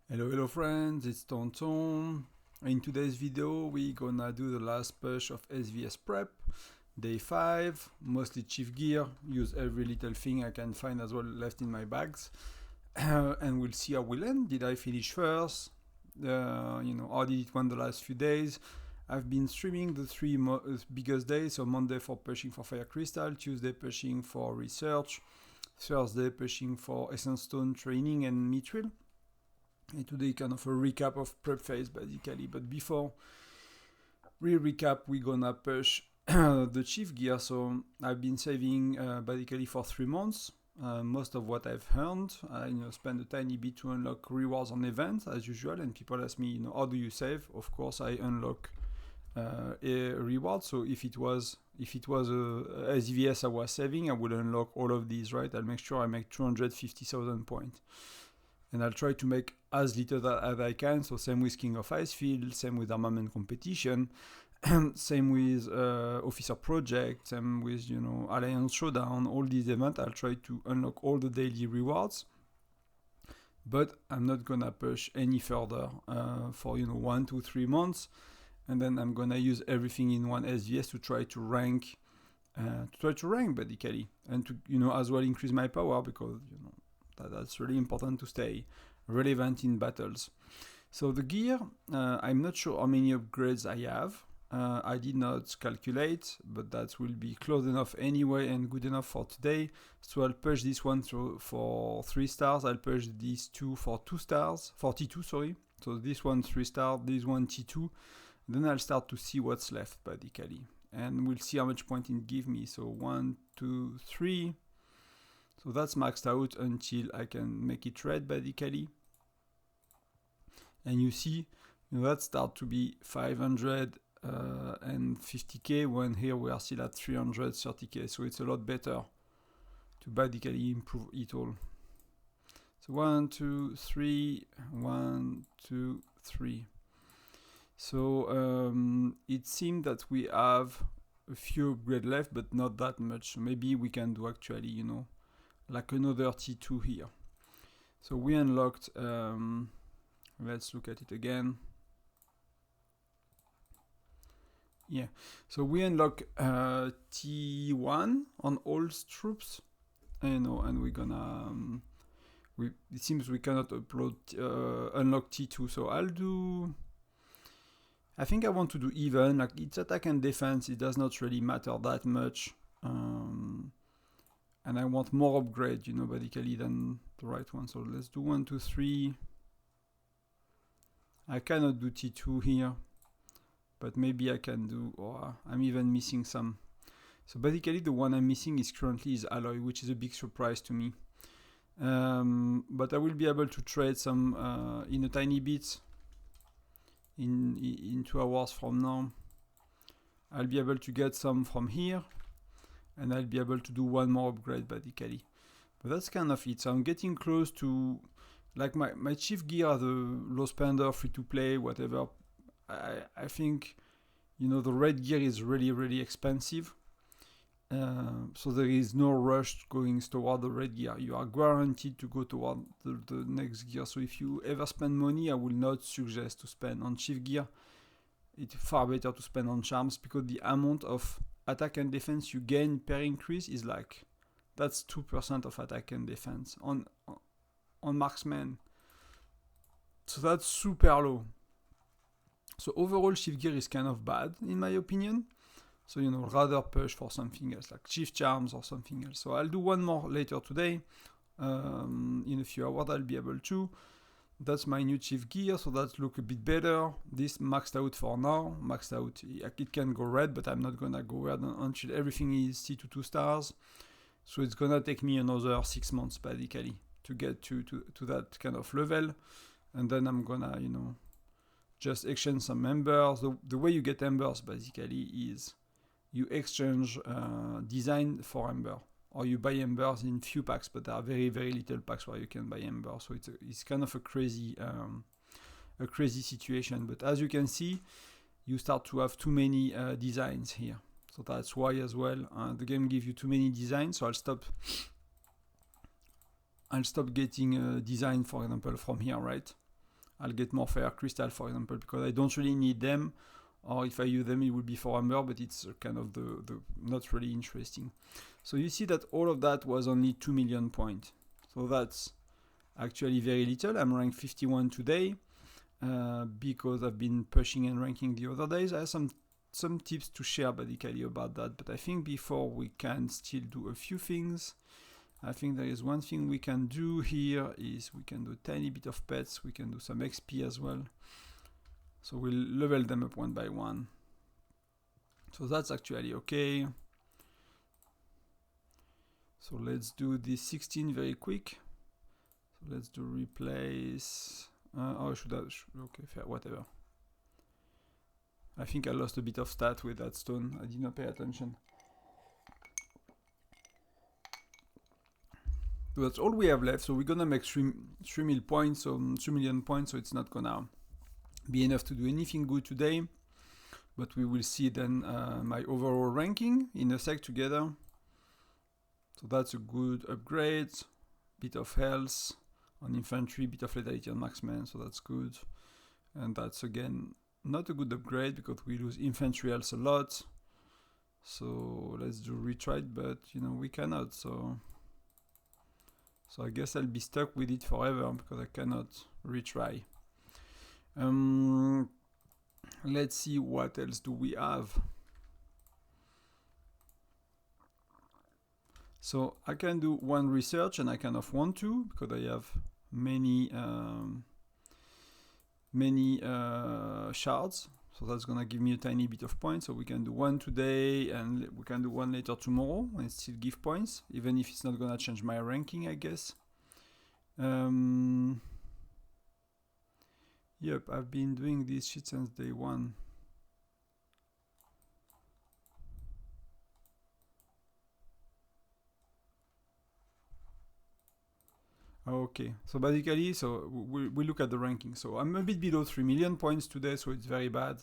Hello friends, it's Tonton. In today's video, we're gonna do the last push of SVS Prep, day 5, mostly chief gear, use every little thing I can find as well left in my bags, and we'll see how we'll end. Did I finish first? How did it went the last few days? I've been streaming the three biggest days, so Monday for pushing for Fire Crystal, Tuesday pushing for research, Thursday pushing for Essence Stone training and Mithril. And today kind of a recap of prep phase basically, but before we recap, we're gonna push the chief gear. So I've been saving basically for 3 months. Most of what I've earned, I spend a tiny bit to unlock rewards on events as usual, and people ask me, how do you save? Of course, I unlock a reward. So if it was a SVS I was saving, I would unlock all of these, right? I'll make sure I make 250,000 points. And I'll try to make as little as I can. So same with King of Icefield, same with Armament Competition, same with Officer Project, same with Alliance Showdown. All these events, I'll try to unlock all the daily rewards. But I'm not gonna push any further for 1 to 3 months, and then I'm gonna use everything in one SVS to try to rank, basically, and to as well increase my power, because that's really important to stay relevant in battles. So the gear, I'm not sure how many upgrades I have. I did not calculate, but that will be close enough anyway and good enough for today. So I'll push this one for 3 stars. I'll push these two for 2 stars, for T2, sorry. So this one 3 stars, this one T2. Then I'll start to see what's left basically. And we'll see how much point it give me. So 1, 2, 3. So that's maxed out until I can make it red basically. And you see, that start to be 550k when here we are still at 330k. So it's a lot better to basically improve it all. So 1, 2, 3, 1, 2, 3. So it seems that we have a few upgrades left, but not that much. So maybe we can do actually, like another T2 here. So we unlocked, let's look at it again. Yeah, so we unlock T1 on all troops, and we're gonna, it seems we cannot unlock T2, so I think I want to do even, like it's attack and defense, it does not really matter that much. And I want more upgrade, basically, than the right one. So let's do 1, 2, 3. I cannot do T2 here, but maybe I can do, or I'm even missing some. So basically the one I'm missing is currently alloy, which is a big surprise to me. But I will be able to trade some in a tiny bit in 2 hours from now. I'll be able to get some from here, and I'll be able to do one more upgrade basically. But that's kind of it. So I'm getting close to, like my chief gear, the low spender, free to play, whatever. I think, the red gear is really, really expensive. So there is no rush going toward the red gear. You are guaranteed to go toward the next gear. So if you ever spend money, I will not suggest to spend on chief gear. It's far better to spend on charms, because the amount of attack and defense you gain per increase is that's 2% of attack and defense on marksman. So that's super low. So overall chief gear is kind of bad in my opinion. So rather push for something else, like chief charms or something else. So I'll do one more later today. In a few hours I'll be able to. That's my new chief gear, so that look a bit better. This maxed out for now. Maxed out, it can go red, but I'm not gonna go red until everything is T2 2 stars. So it's gonna take me another 6 months basically to get to that kind of level. And then I'm gonna, just exchange some embers. The way you get embers basically is you exchange design for ember, or you buy embers in few packs, but there are very, very little packs where you can buy embers. So it's kind of a crazy situation. But as you can see, you start to have too many designs here. So that's why as well the game gives you too many designs. So I'll stop getting a design, for example, from here, right? I'll get more fire crystal, for example, because I don't really need them, or if I use them, it will be for amber, but it's kind of the not really interesting. So you see that all of that was only 2 million points. So that's actually very little. I'm ranked 51 today because I've been pushing and ranking the other days. I have some tips to share basically about that, but I think before we can still do a few things. I think there is one thing we can do here is we can do a tiny bit of pets. We can do some XP as well. So we'll level them up one by one. So that's actually okay. So let's do this 16 very quick. So let's do replace. Okay, fair, whatever. I think I lost a bit of stat with that stone. I did not pay attention. So that's all we have left. So we're gonna make 3 million points, so 3 million points. So it's not gonna be enough to do anything good today. But we will see then my overall ranking in a sec together. So that's a good upgrade. Bit of health on infantry, bit of lethality on marksman. So that's good. And that's again not a good upgrade because we lose infantry health a lot. So let's do retry, but you know we cannot. So I guess I'll be stuck with it forever because I cannot retry. Let's see what else do we have. So I can do one research and I kind of want to because I have many shards. So that's gonna give me a tiny bit of points. So we can do one today and we can do one later tomorrow and still give points, even if it's not gonna change my ranking, I guess. Yep, I've been doing this shit since day one. Okay, so basically, so we look at the ranking. So I'm a bit below 3 million points today, so it's very bad.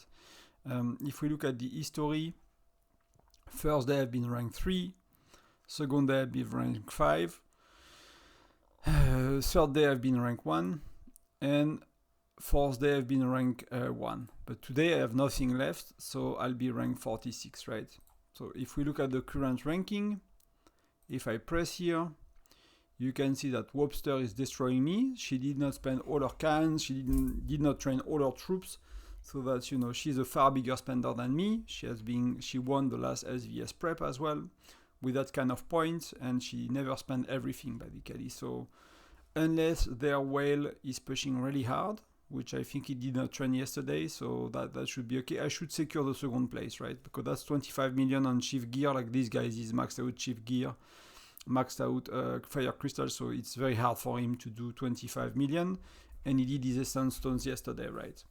If we look at the history, first day I've been ranked 3, second day I've been ranked 5, third day I've been ranked 1, and fourth day I've been ranked 1. But today I have nothing left, so I'll be ranked 46, right? So if we look at the current ranking, if I press here, you can see that Wobster is destroying me. She did not spend all her cans. She did not train all her troops. So that, you know, she's a far bigger spender than me. She won the last SVS Prep as well with that kind of points, and she never spent everything basically. So unless their whale is pushing really hard, which I think he did not train yesterday, so that should be okay. I should secure the second place, right? Because that's 25 million on chief gear. Like this guy is maxed out chief gear, maxed out fire crystal, so it's very hard for him to do 25 million, and he did his essence stones yesterday, right?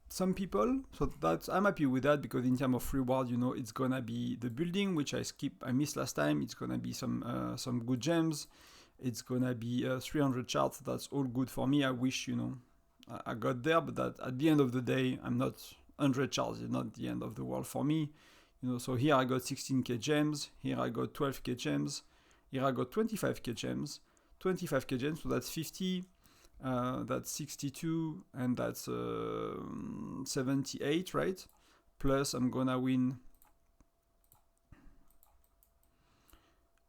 Some people, so that's, I'm happy with that because in terms of reward, you know, it's gonna be the building, which I missed last time. It's gonna be some good gems. It's gonna be 300 shards. That's all good for me. I wish, you know, I got there, but that at the end of the day, I'm not 100 shards. It's not the end of the world for me. You know, so here I got 16k gems, here I got 12k gems, here I got 25k gems, 25k gems, so that's 50, that's 62, and that's 78, right? Plus I'm gonna win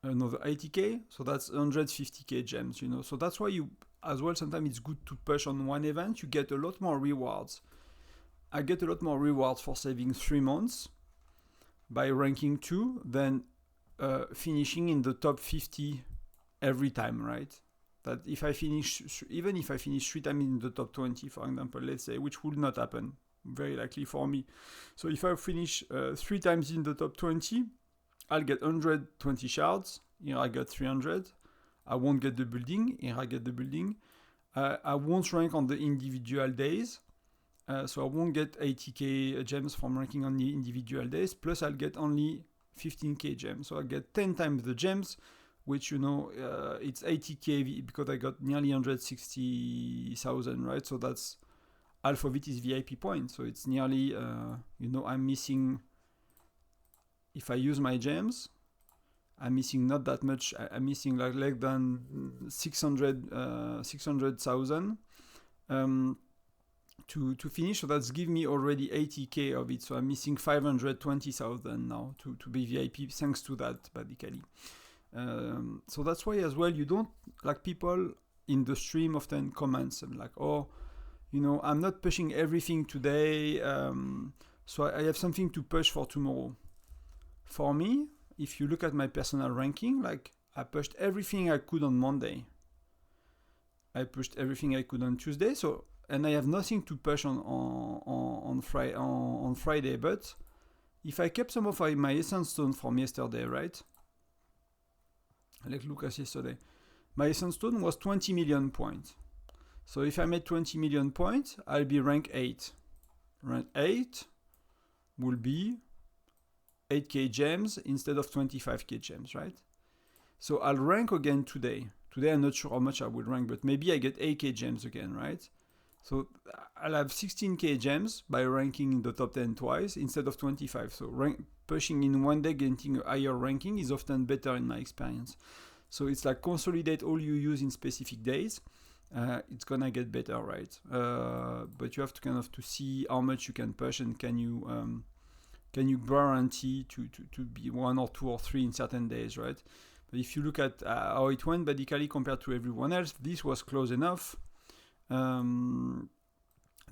another 80k, so that's 150k gems, you know. So that's why you, as well, sometimes it's good to push on one event, you get a lot more rewards. I get a lot more rewards for saving 3 months by ranking 2 than finishing in the top 50 every time, right? That if I finish, even if I finish 3 times in the top 20, for example, let's say, which would not happen, very likely for me. So if I finish 3 times in the top 20, I'll get 120 shards. Here I got 300. I won't get the building. Here I get the building. I won't rank on the individual days. So I won't get 80k gems from ranking on the individual days, plus I'll get only 15k gems. So I get 10 times the gems, which, you know, it's 80k because I got nearly 160,000, right? So that's, half of it is VIP points. So it's nearly, you know, I'm missing, if I use my gems, I'm missing not that much. I'm missing like less than 600,000 to finish. So that's give me already 80k of it. So I'm missing 520,000 now to be VIP thanks to that, basically. So that's why as well, you don't, like, people in the stream often comments and like, oh, you know, I'm not pushing everything today, so I have something to push for tomorrow. For me, if you look at my personal ranking, like, I pushed everything I could on Monday. I pushed everything I could on Tuesday, so, and I have nothing to push on Friday, but if I kept some of my essence stone from yesterday, right? Let's look at yesterday. My essence stone was 20 million points. So if I made 20 million points, I'll be rank 8. Rank 8 will be 8k gems instead of 25k gems, right? So I'll rank again today. Today I'm not sure how much I will rank, but maybe I get 8k gems again, right? So I'll have 16k gems by ranking in the top 10 twice instead of 25. So pushing in one day, getting a higher ranking is often better in my experience. So it's like consolidate all you use in specific days. It's gonna get better, right? But you have to kind of to see how much you can push, and can you guarantee to be 1 or 2 or 3 in certain days, right? But if you look at how it went basically compared to everyone else, this was close enough.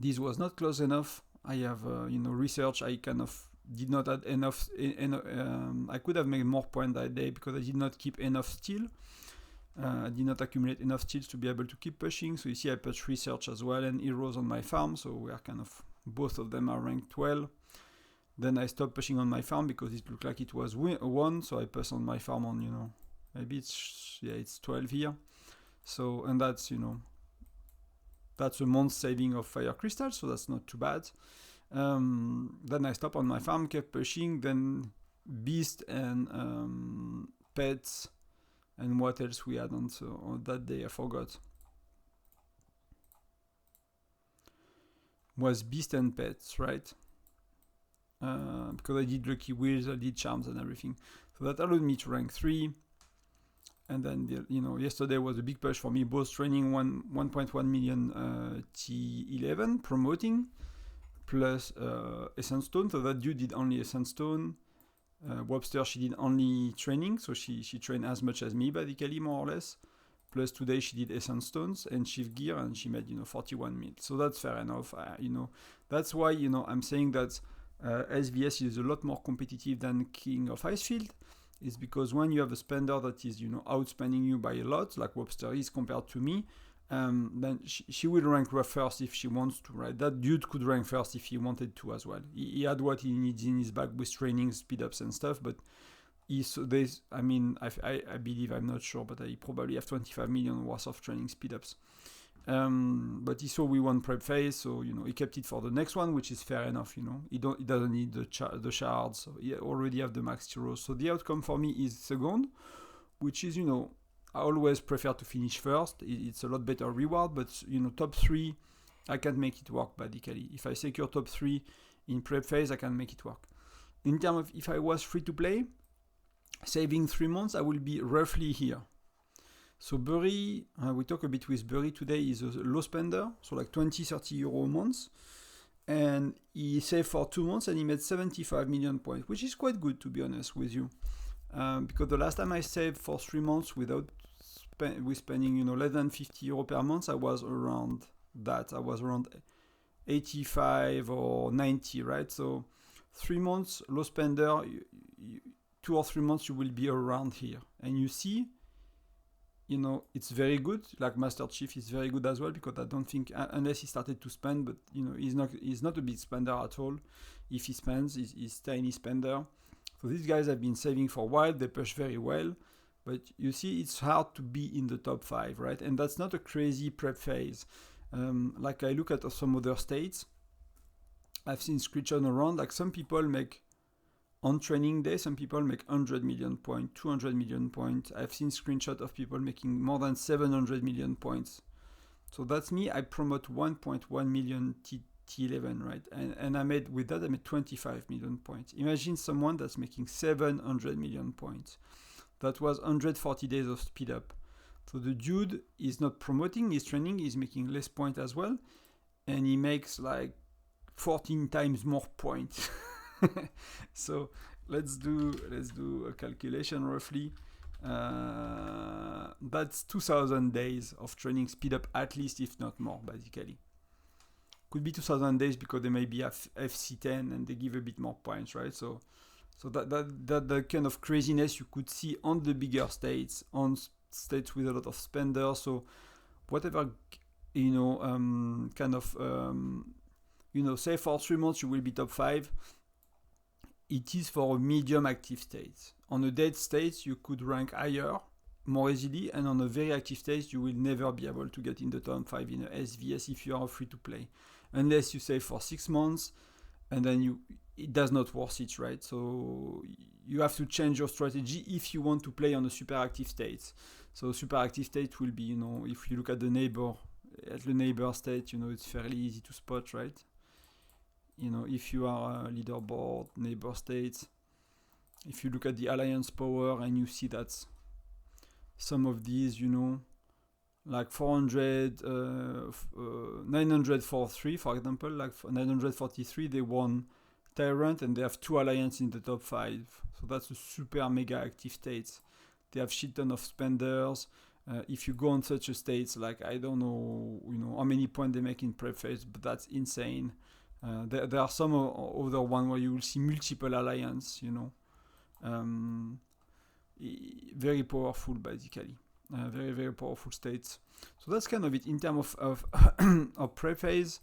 This was not close enough. I have research. I kind of did not add enough. I could have made more points that day because I did not keep enough steel. I did not accumulate enough steels to be able to keep pushing. So you see I pushed research as well and heroes on my farm. So we are kind of, both of them are ranked 12. Then I stopped pushing on my farm because it looked like it was 1. So I pushed on my farm on, maybe it's 12 here. So, and that's, that's a month saving of fire crystal. So that's not too bad. Then I stopped on my farm, kept pushing, then beast and pets. And what else we had on that day, I forgot. Was beast and pets, right? Because I did lucky wheels, I did charms and everything. So that allowed me to rank 3. And then, yesterday was a big push for me, both training 1.1 million T11, promoting, plus Essence Stone. So that dude did only Essence Stone. Webster, she did only training, so she trained as much as me, basically, more or less. Plus today she did Essence Stones and Shift Gear, and she made 41 mil. So that's fair enough. That's why I'm saying that SVS is a lot more competitive than King of Icefield. Is because when you have a spender that is outspending you by a lot, like Webster is compared to me, then she will rank first if she wants to, right? That dude could rank first if he wanted to as well. He had what he needs in his bag with training, speed ups and stuff, but I believe, I'm not sure, but I probably have 25 million worth of training speed ups. But he saw we won prep phase, so he kept it for the next one, which is fair enough. He doesn't need the shards, so he already have the max heroes. So the outcome for me is second, which is I always prefer to finish first. It's a lot better reward, but top 3, I can't make it work basically. If I secure top 3 in prep phase, I can make it work. In terms of if I was free to play, saving 3 months, I will be roughly here. So Bury, we talk a bit with Bury today, is a low spender, so like 20-30 euro a month. And he saved for 2 months and he made 75 million points, which is quite good, to be honest with you. Because the last time I saved for 3 months without spending less than 50 euro per month, I was around that. I was around 85 or 90, right? So 3 months low spender, 2 or 3 months you will be around here. And you see, it's very good. Like Master Chief is very good as well, because I don't think, unless he started to spend, but he's not a big spender at all. If he spends, he's tiny spender. So these guys have been saving for a while. They push very well, but you see, it's hard to be in the top 5, right? And that's not a crazy prep phase. Like I look at some other states, I've seen screenshots around. Like some people make on training day, some people make 100 million points, 200 million points. I've seen screenshots of people making more than 700 million points. So that's me. I promote 1.1 million T11, right? And I made 25 million points. Imagine someone that's making 700 million points. that was 140 days of speed up. So the dude is not promoting his training, he's making less points as well, and he makes like 14 times more points. So let's do a calculation roughly. That's 2,000 days of training speed up, at least, if not more, basically. Could be 2,000 days because they may be FC10 and they give a bit more points, right? So that kind of craziness you could see on the bigger states, on states with a lot of spenders. So whatever, say for 3 months you will be top 5. It is for a medium active state. On a dead state, you could rank higher, more easily, and on a very active state, you will never be able to get in the top 5 in a SVS if you are free to play. Unless you say for 6 months, and then it does not worth it, right? So you have to change your strategy if you want to play on a super active state. So super active state will be, if you look at the neighbor state, it's fairly easy to spot, right? If you are a leaderboard, neighbor states, if you look at the alliance power and you see that some of these, like 400, 943, for example, like 943, they won Tyrant and they have 2 alliances in the top 5. So that's a super mega active state. They have shit ton of spenders. If you go on such a state, like I don't know, how many points they make in prep phase, but that's insane. There are some other one where you will see multiple alliance, very powerful, basically. Very, very powerful states. So that's kind of it in terms of prep phase.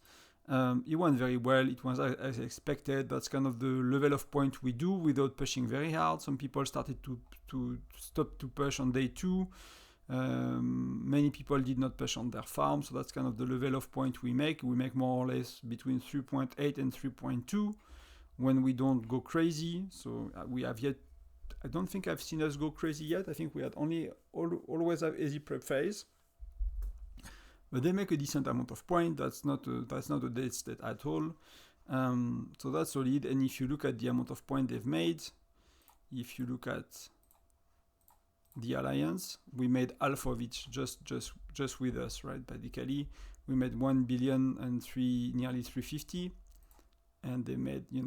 It went very well. It was as expected. That's kind of the level of point we do without pushing very hard. Some people started to stop to push on day 2. Many people did not push on their farm, so that's kind of the level of point we make. We make more or less between 3.8 and 3.2 when we don't go crazy. So we have yet, I don't think I've seen us go crazy yet. I think we had always have easy prep phase, but they make a decent amount of point. That's not a dead state at all. So that's solid. And if you look at the amount of point they've made, if you look at the alliance, we made half of it just with us, right? Basically, we made 1 billion and nearly 350, and they made, we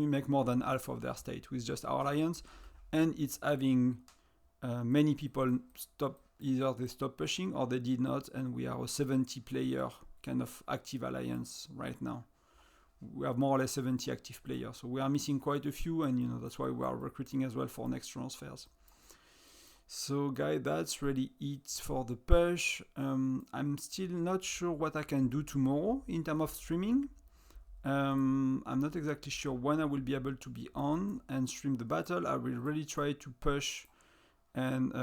make more than half of their state with just our alliance, and it's having many people either they stop pushing or they did not, and we are a 70 player kind of active alliance right now. We have more or less 70 active players, so we are missing quite a few, and that's why we are recruiting as well for next transfers. So guys, that's really it for the push. I'm still not sure what I can do tomorrow in terms of streaming. I'm not exactly sure when I will be able to be on and stream the battle. I will really try to push, and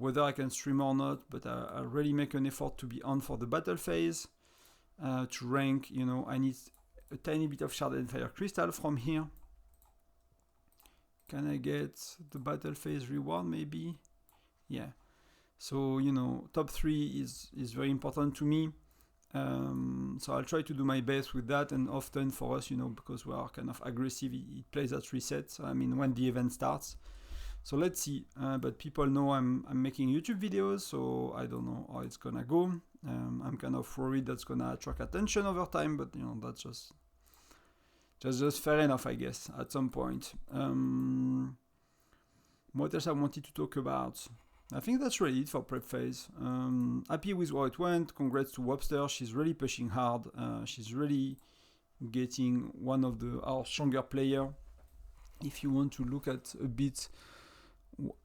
whether I can stream or not, but I'll really make an effort to be on for the battle phase, to rank. I need a tiny bit of Sharded Fire Crystal from here. Can I get the battle phase reward maybe? Yeah. So, top 3 is very important to me. So I'll try to do my best with that, and often for us, because we are kind of aggressive, it plays at reset. I mean, when the event starts. So let's see. But people know I'm making YouTube videos, so I don't know how it's gonna go. I'm kind of worried that's gonna attract attention over time, but that's just fair enough, I guess, at some point. What else I wanted to talk about? I think that's really it for prep phase. Happy with how it went. Congrats to Webster. She's really pushing hard. She's really getting one of our stronger player. If you want to look at a bit,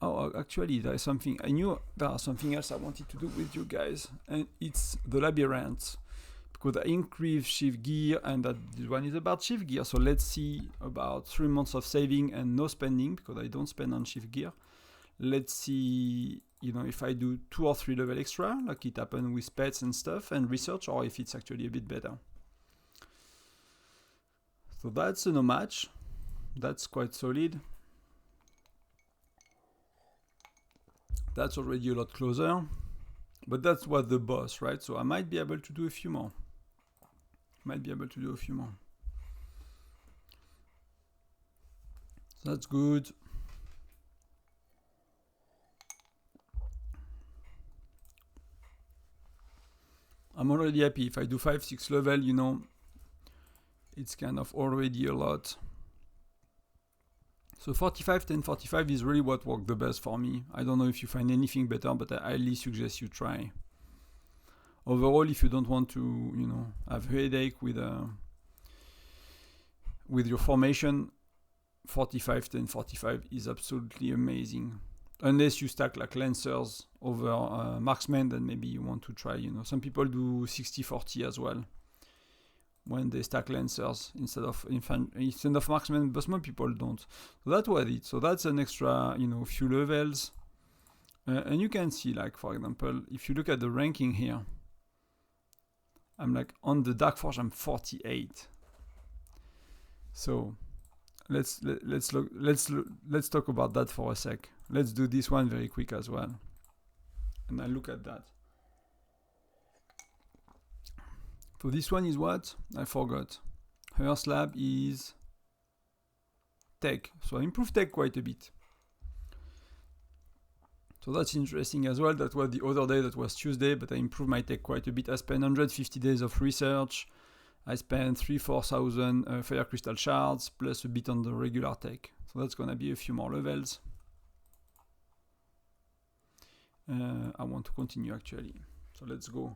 actually there is something I knew. There is something else I wanted to do with you guys, and it's the labyrinth, because I increased shift gear, and that this one is about shift gear. So let's see about 3 months of saving and no spending, because I don't spend on shift gear. Let's see, if I do 2 or 3 level extra, like it happened with pets and stuff, and research, or if it's actually a bit better. So that's a no match. That's quite solid. That's already a lot closer. But that's what the boss, right? So I might be able to do a few more. So that's good. I'm already happy. If I do 5-6 level, you know, it's kind of already a lot. So 45, 10, 45 is really what worked the best for me. I don't know if you find anything better, but I highly suggest you try. Overall, if you don't want to, you know, have headache with your formation, 45, 10, 45 is absolutely amazing. Unless you stack like lancers over marksmen, then maybe you want to try, you know, some people do 60-40 as well when they stack lancers instead of marksmen, but most people don't. So that was it. So that's an extra, you know, few levels. And you can see, like, for example, if you look at the ranking here, I'm like on the Dark Forge, I'm 48. So let's talk about that for a sec. Let's do this one very quick as well. And I look at that. So this one is what? I forgot. Her slab is tech. So I improved tech quite a bit. So that's interesting as well. That was the other day, that was Tuesday, but I improved my tech quite a bit. I spent 150 days of research. I spent 3,000-4,000 fire crystal shards, plus a bit on the regular tech. So that's gonna be a few more levels. I want to continue actually. So let's go.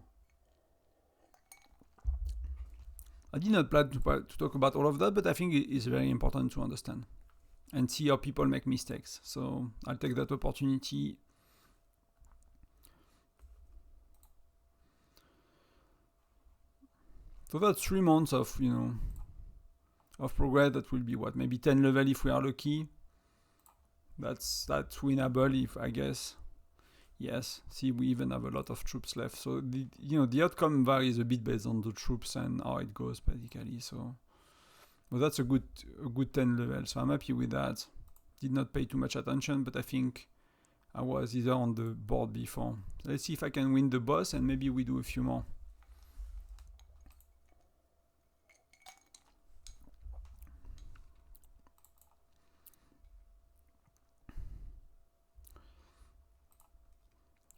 I did not plan to talk about all of that, but I think it is very important to understand and see how people make mistakes. So I'll take that opportunity. So that's 3 months of, you know, of progress. That will be what, maybe 10 level if we are lucky. That's winnable, if I guess. Yes, see, we even have a lot of troops left. So the outcome varies a bit based on the troops and how it goes basically. So, but that's a good 10 level. So I'm happy with that. Did not pay too much attention, but I think I was either on the board before. Let's see if I can win the boss, and maybe we do a few more.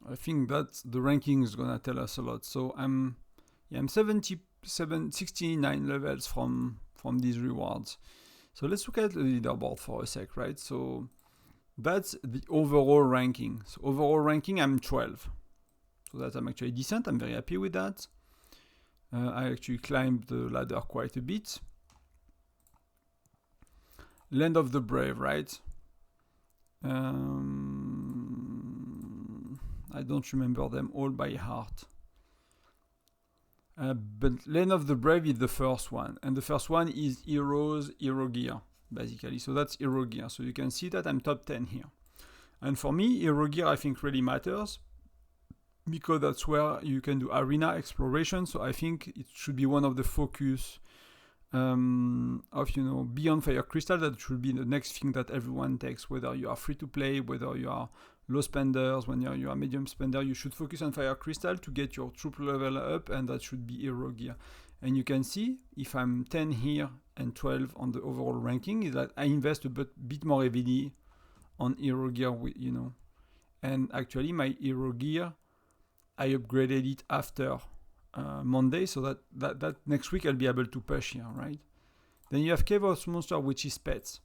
I think that the ranking is gonna tell us a lot. So I'm 69 levels from these rewards. So let's look at the leaderboard for a sec, right? So that's the overall ranking. So overall ranking, I'm 12. So that I'm actually decent. I'm very happy with that. I actually climbed the ladder quite a bit. Land of the Brave, right? I don't remember them all by heart. But Land of the Brave is the first one. And the first one is Heroes, Hero Gear, basically. So that's Hero Gear. So you can see that I'm top 10 here. And for me, Hero Gear, I think, really matters, because that's where you can do arena exploration. So I think it should be one of the focus of, you know, beyond Fire Crystal. That should be the next thing that everyone takes, whether you are free to play, whether you are low spenders, when you are medium spender, you should focus on Fire Crystal to get your troop level up, and that should be Hero Gear. And you can see, if I'm 10 here and 12 on the overall ranking, is that I invest a bit more heavily on Hero Gear, you know. And actually my Hero Gear, I upgraded it after Monday, so that next week I'll be able to push here, right? Then you have Chaos Monster, which is pets.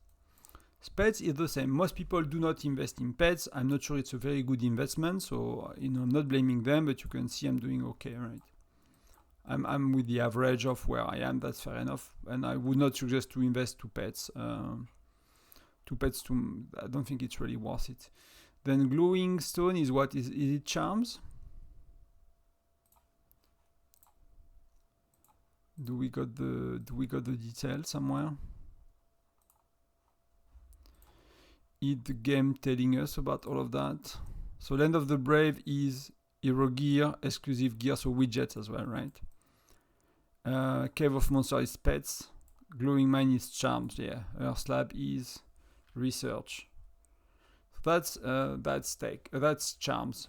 Pets is the same. Most people do not invest in pets. I'm not sure it's a very good investment, so, you know, I'm not blaming them, but you can see I'm doing okay, right? I'm with the average of where I am. That's fair enough, and I would not suggest to invest to pets. I don't think it's really worth it. Then glowing stone is what is it? Charms? Do we got the detail somewhere? Is the game telling us about all of that? So Land of the Brave is Hero Gear, exclusive gear, so widgets as well, right? Cave of Monster is pets. Glowing Mine is charms, yeah. Earth Slab is research. That's tech. That's charms.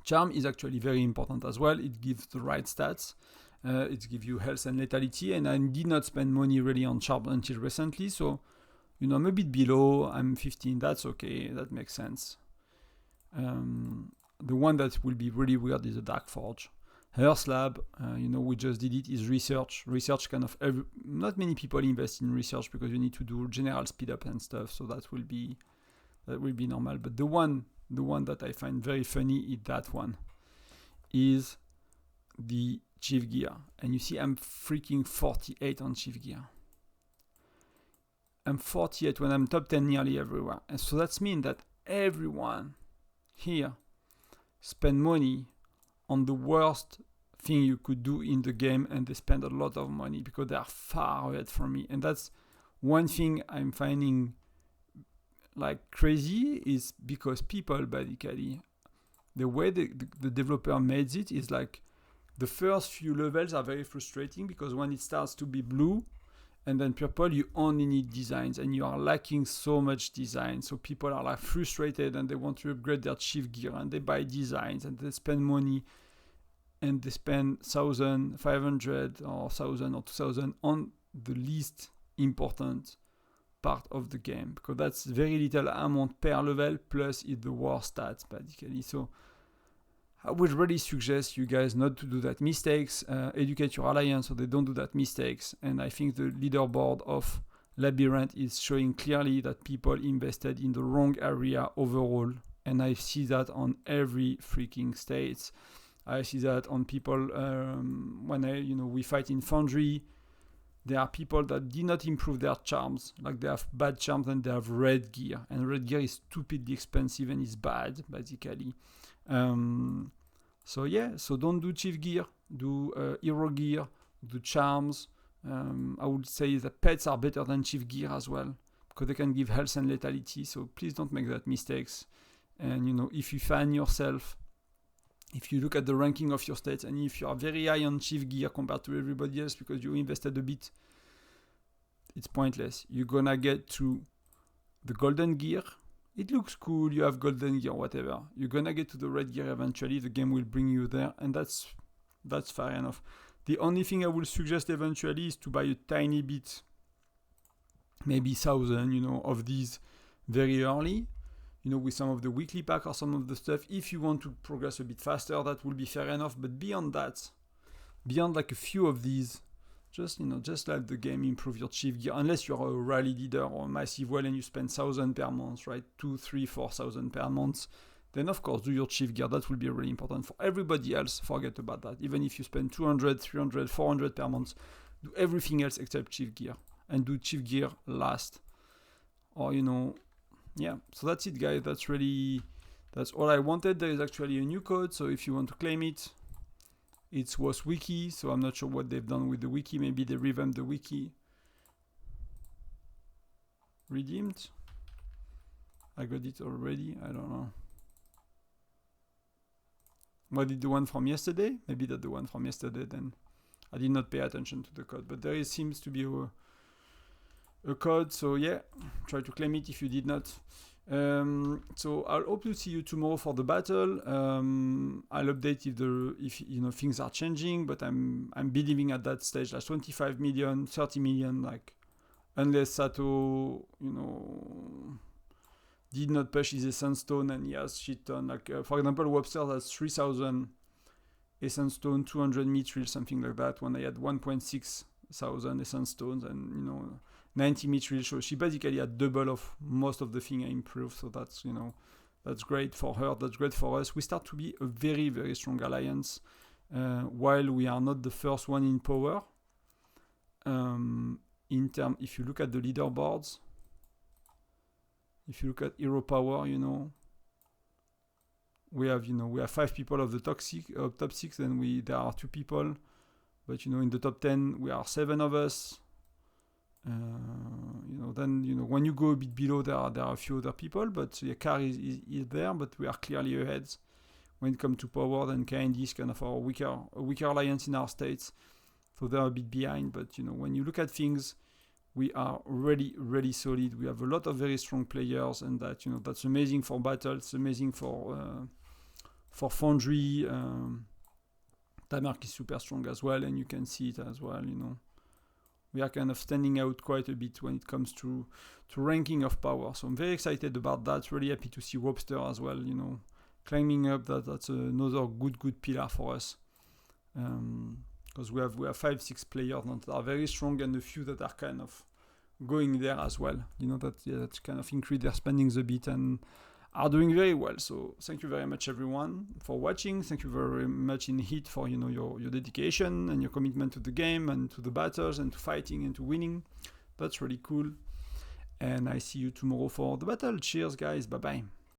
Charm is actually very important as well. It gives the right stats. It gives you health and lethality, and I did not spend money really on charm until recently, so, you know, I'm a bit below. I'm 15. That's okay. That makes sense. The one that will be really weird is the Dark Forge. Earth Lab, we just did it, is research. Research kind of, not many people invest in research because you need to do general speed up and stuff, so that will be normal. But the one that I find very funny is that one, is the Chief Gear. And you see I'm freaking 48 on Chief Gear. I'm 48 when I'm top 10 nearly everywhere. And so that means that everyone here spend money on the worst thing you could do in the game, and they spend a lot of money because they are far ahead from me. And that's one thing I'm finding like crazy, is because people basically, the way the developer made it is like the first few levels are very frustrating because when it starts to be blue and then purple, you only need designs and you are lacking so much design. So people are like frustrated and they want to upgrade their Chief Gear and they buy designs and they spend money and they spend 1,500 or 1,000 or 2,000 on the least important part of the game, because that's very little amount per level, plus it's the worst stats basically. So I would really suggest you guys not to do that mistakes. Educate your alliance so they don't do that mistakes. And I think the leaderboard of Labyrinth is showing clearly that people invested in the wrong area overall. And I see that on every freaking state. I see that on people when we fight in Foundry. There are people that did not improve their charms. Like they have bad charms and they have red gear. And red gear is stupidly expensive and is bad, basically. So don't do Chief Gear, do Hero Gear, do Charms. I would say that pets are better than Chief Gear as well, because they can give health and lethality, so please don't make that mistakes. And if you find yourself, if you look at the ranking of your states, and if you are very high on Chief Gear compared to everybody else because you invested a bit, it's pointless. You're gonna get to the Golden Gear. It looks cool, you have Golden Gear, whatever. You're gonna get to the Red Gear eventually, the game will bring you there, and that's fair enough. The only thing I will suggest eventually is to buy a tiny bit, maybe 1,000, of these very early, with some of the weekly pack or some of the stuff. If you want to progress a bit faster, that will be fair enough, but beyond that, beyond like a few of these, just let the game improve your Chief Gear, unless you're a rally leader or a massive well and you spend 1,000 per month, right? 2, 3, 4,000 per month. Then of course do your Chief Gear. That will be really important. For everybody else, forget about that. Even if you spend 200, 300, 400 per month, do everything else except Chief Gear, and do Chief Gear last. Or yeah. So that's it, guys. That's all I wanted. There is actually a new code, so if you want to claim it, it's WOS wiki, so I'm not sure what they've done with the wiki. Maybe they revamped the wiki. Redeemed? I got it already. I don't know. What did the one from yesterday? Maybe that's the one from yesterday then. I did not pay attention to the code, but there seems to be a code, so yeah, try to claim it if you did not. So I'll hope to see you tomorrow for the battle. I'll update if things are changing, but I'm believing at that stage like 25 million, 30 million, like unless Sato did not push his Essence Stone and he has shit ton. Like for example, Webster has 3,000 Essence Stone, 200 Mithril, something like that, when I had 1.6 thousand Essence Stones and 90 Mithril. So she basically had double of most of the thing I improved. So that's that's great for her. That's great for us. We start to be a very, very strong alliance, while we are not the first one in power. If you look at the leaderboards, if you look at hero power, we have 5 people of the top 6, and there are 2 people, but in the top 10 we are 7 of us. Then when you go a bit below, there are a few other people, but Car is there, but we are clearly ahead when it comes to power. Then KND is kind of our weaker alliance in our states, so they're a bit behind. But when you look at things, we are really, really solid. We have a lot of very strong players, and that's amazing for battle. It's amazing for Foundry. Tamark is super strong as well, and you can see it as well. We are kind of standing out quite a bit when it comes to ranking of power. So I'm very excited about that. Really happy to see Webster as well, climbing up. That's another good pillar for us. because we have 5-6 players that are very strong and a few that are kind of going there as well. You know, that kind of increase their spendings a bit and are doing very well. So thank you very much everyone for watching. Thank you very much in Heat for, you know, your dedication and your commitment to the game and to the battles and to fighting and to winning. That's really cool. And I see you tomorrow for the battle. Cheers guys, bye bye.